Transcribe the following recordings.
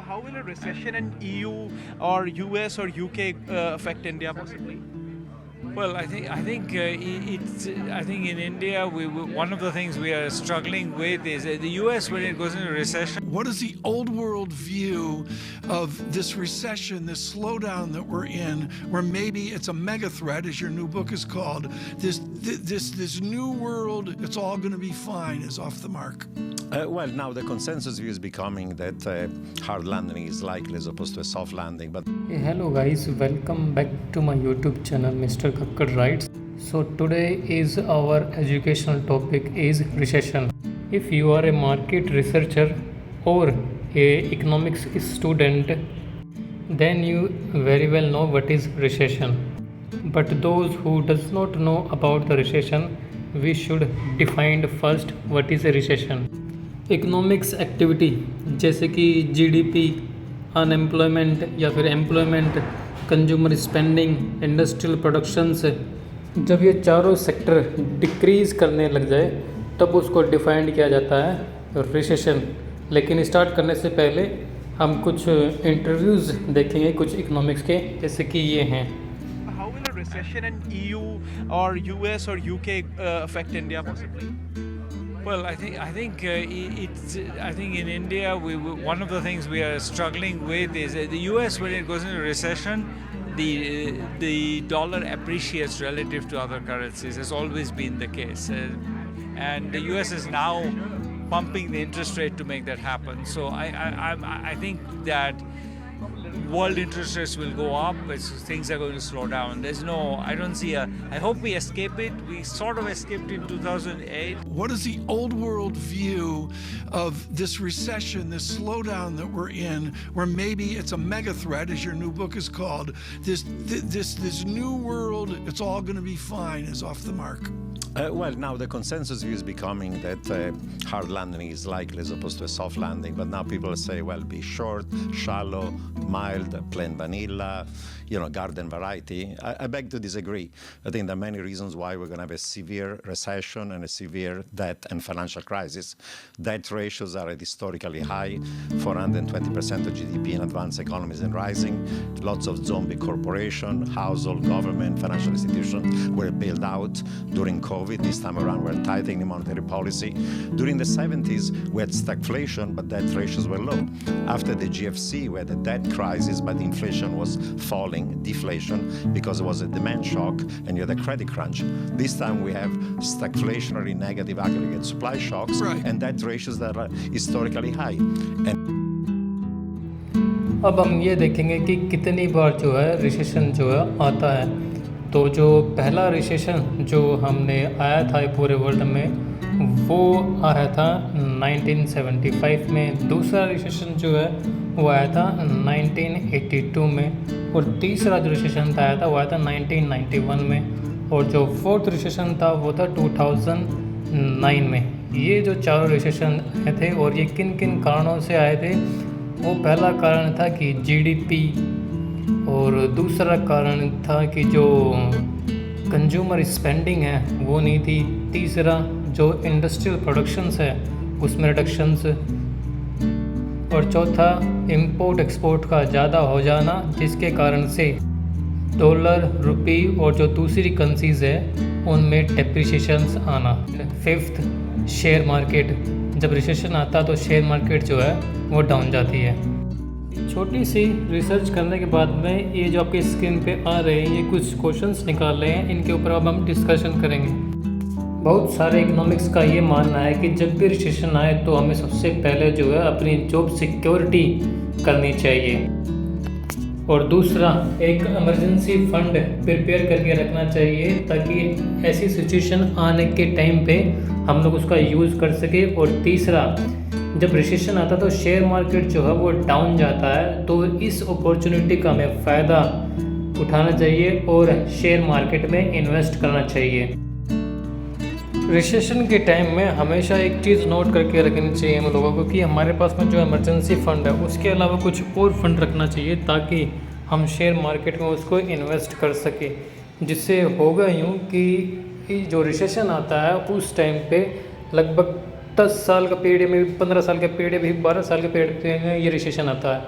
How will a recession in EU or US or UK affect India possibly? Well, I think in India, one of the things we are struggling with is the U.S. when it goes into recession. What is the old world view of this recession, this slowdown that we're in, where maybe it's a mega threat, as your new book is called? This new world, it's all going to be fine, is off the mark. Well, now the consensus view is becoming that hard landing is likely as opposed to a soft landing. But Hey, hello guys, welcome back to my YouTube channel Mr. Kakkad Writes. So today is our educational topic is recession. If you are a market researcher or a economics student, then you very well know what is recession. But those who does not know about the recession, we should define first what is a recession. Economics activity जैसे कि GDP, unemployment या फिर employment, consumer spending, industrial productions, जब ये चारों sector decrease करने लग जाए तब उसको डिफाइंड किया जाता है रिसेशन। लेकिन स्टार्ट करने से पहले हम कुछ इंटरव्यूज़ देखेंगे कुछ इकोनॉमिक्स के, जैसे कि ये हैं। How will a recession in EU or US or UK affect India possibly? Well, I think in India, one of the things we are struggling with is the U.S. when it goes into recession, the dollar appreciates relative to other currencies. Has always been the case, and the U.S. is now pumping the interest rate to make that happen. So I think that world interest rates will go up. Things are going to slow down. I don't see I hope we escape it. We sort of escaped in 2008. What is the old world view of this recession, this slowdown that we're in, where maybe it's a mega threat, as your new book is called? This new world, it's all going to be fine, is off the mark. well, now the consensus view is becoming that hard landing is likely as opposed to a soft landing. But now people say, well, be short, shallow, mild, plain vanilla, garden variety. I beg to disagree. I think there are many reasons why we're going to have a severe recession and a severe debt and financial crisis. Debt ratios are at historically high, 420% of GDP in advanced economies and rising. Lots of zombie corporation, household, government, financial institutions were bailed out during COVID. This time around, we're tightening the monetary policy. During the 70s, we had stagflation, but debt ratios were low. After the GFC, we had a debt crisis, but inflation was falling, deflation, because it was a demand shock, and you had a credit crunch. This time, we have stagflationary negative aggregate supply shocks, Right. and debt ratios that are historically high. And अब हम ये देखेंगे कि कितनी बार जो है recession जो है आता है। तो जो पहला रिसेशन जो हमने आया था पूरे वर्ल्ड में वो आया था 1975 में, दूसरा रिसेशन जो है वो आया था 1982 में, और तीसरा जो रिसेशन था आया था वो आया था 1991 में, और जो फोर्थ रिसेशन था वो था 2009 में। ये जो चारों रिसेशन आए थे और ये किन किन कारणों से आए थे, वो पहला कारण था कि जीडीपी, और दूसरा कारण था कि जो कंज्यूमर स्पेंडिंग है वो नहीं थी, तीसरा जो इंडस्ट्रियल प्रोडक्शंस है उसमें रिडक्शंस, और चौथा इंपोर्ट एक्सपोर्ट का ज़्यादा हो जाना जिसके कारण से डॉलर, रुपी और जो दूसरी करेंसीज है उनमें डेप्रिसिएशंस आना। फिफ्थ, शेयर मार्केट, जब रिसेशन आता तो शेयर मार्केट जो है वो डाउन जाती है। छोटी सी रिसर्च करने के बाद में ये जो आपके स्क्रीन पे आ रहे हैं ये कुछ क्वेश्चंस निकाल रहे हैं, इनके ऊपर अब हम डिस्कशन करेंगे। बहुत सारे इकोनॉमिक्स का ये मानना है कि जब भी रिसेशन आए तो हमें सबसे पहले जो है अपनी जॉब सिक्योरिटी करनी चाहिए, और दूसरा एक इमरजेंसी फंड प्रिपेयर करके रखना चाहिए ताकि ऐसी सिचुएशन आने के टाइम पे हम लोग उसका यूज़ कर सके। और तीसरा, जब रिसेशन आता तो शेयर मार्केट जो है वो डाउन जाता है, तो इस अपॉर्चुनिटी का हमें फ़ायदा उठाना चाहिए और शेयर मार्केट में इन्वेस्ट करना चाहिए। रिसेशन के टाइम में हमेशा एक चीज़ नोट करके रखनी चाहिए हम लोगों को कि हमारे पास में जो इमरजेंसी फ़ंड है उसके अलावा कुछ और फंड रखना चाहिए ताकि हम शेयर मार्केट में उसको इन्वेस्ट कर सकें। जिससे होगा यूँ कि जो रिसेशन आता है उस टाइम पे लगभग 10 साल का पीरियड में भी, 15 साल का पीरियड में भी, 12 साल के पीरियड में ये रिसेशन आता है।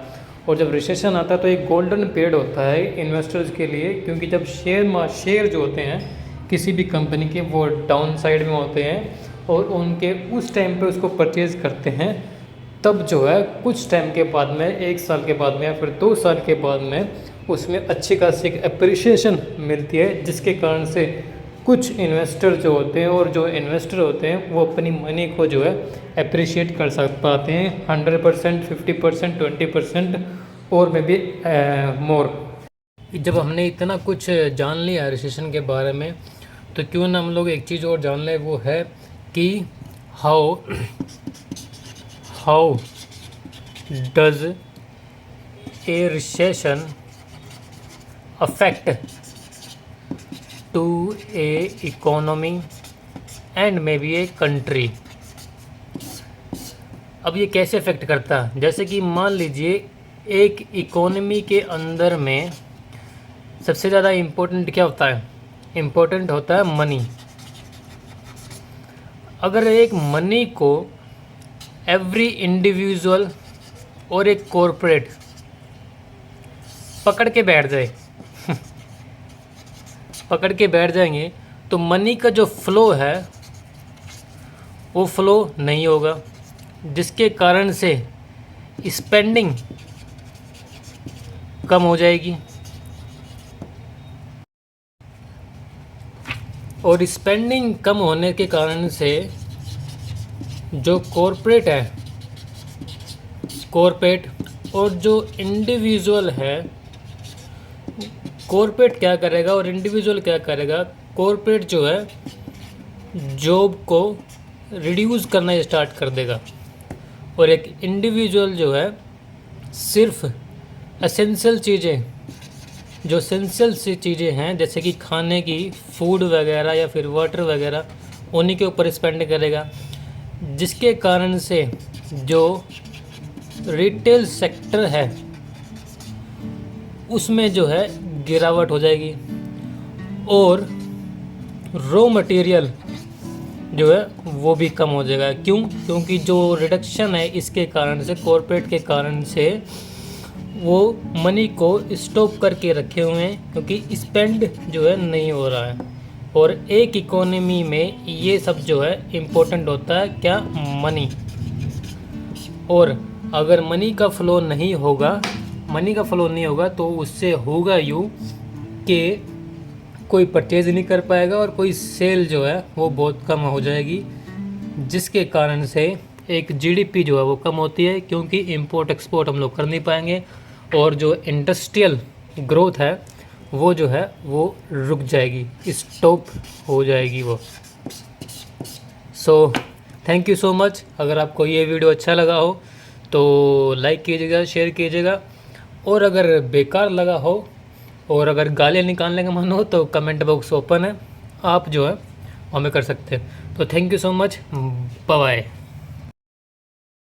और जब रिसेशन आता है तो एक गोल्डन पीरियड होता है इन्वेस्टर्स के लिए, क्योंकि जब शेयर जो होते हैं किसी भी कंपनी के वो डाउन साइड में होते हैं और उनके उस टाइम पे उसको परचेज़ करते हैं, तब जो है कुछ टाइम के बाद में, 1 साल के बाद में या फिर 2 साल के बाद में उसमें अच्छी खासी एक एप्रिसिएशन मिलती है, जिसके कारण से कुछ इन्वेस्टर जो होते हैं और जो इन्वेस्टर होते हैं वो अपनी मनी को जो है अप्रिशिएट कर पाते हैं 100%, 50%, 20% और मे बी मोर। जब हमने इतना कुछ जान लिया रिसेशन के बारे में, तो क्यों ना हम लोग एक चीज़ और जान लें, वो है कि how does a recession affect to a economy and may be a country. अब ये कैसे अफेक्ट करता है, जैसे कि मान लीजिए एक इकोनॉमी के अंदर में सबसे ज़्यादा इम्पोर्टेंट क्या होता है, इम्पोर्टेंट होता है मनी। अगर एक मनी को एवरी इंडिविजुअल और एक कॉरपोरेट पकड़ के बैठ जाए पकड़ के बैठ जाएंगे, तो मनी का जो फ्लो है वो फ्लो नहीं होगा, जिसके कारण से स्पेंडिंग कम हो जाएगी। और स्पेंडिंग कम होने के कारण से जो कॉरपोरेट है, कॉरपोरेट और जो इंडिविजुअल है, कॉरपोरेट क्या करेगा और इंडिविजुअल क्या करेगा, कॉरपोरेट जो है जॉब को रिड्यूस करना स्टार्ट कर देगा और एक इंडिविजुअल जो है सिर्फ एसेंशियल चीज़ें, जो एसेंशियल सी चीज़ें हैं जैसे कि खाने की, फूड वगैरह या फिर वाटर वगैरह, उन्हीं के ऊपर स्पेंड करेगा, जिसके कारण से जो रिटेल सेक्टर है उसमें जो है गिरावट हो जाएगी और रॉ मटेरियल जो है वो भी कम हो जाएगा। क्यों? क्योंकि जो रिडक्शन है इसके कारण से, कॉरपोरेट के कारण से वो मनी को स्टॉप करके रखे हुए हैं, क्योंकि स्पेंड जो है नहीं हो रहा है। और एक इकोनॉमी में ये सब जो है इम्पोर्टेंट होता है, क्या? मनी। और अगर मनी का फ्लो नहीं होगा तो उससे होगा यूँ कि कोई परचेज नहीं कर पाएगा और कोई सेल जो है वो बहुत कम हो जाएगी, जिसके कारण से एक जीडीपी जो है वो कम होती है, क्योंकि इंपोर्ट एक्सपोर्ट हम लोग कर नहीं पाएंगे और जो इंडस्ट्रियल ग्रोथ है वो जो है वो रुक जाएगी, स्टॉप हो जाएगी वो। So thank you so much. अगर आपको ये वीडियो अच्छा लगा हो तो लाइक कीजिएगा, शेयर कीजिएगा, और अगर बेकार लगा हो और अगर गालियाँ निकालने का मन हो तो कमेंट बॉक्स ओपन है, आप जो है हमें कर सकते हैं। तो thank you so much, bye bye.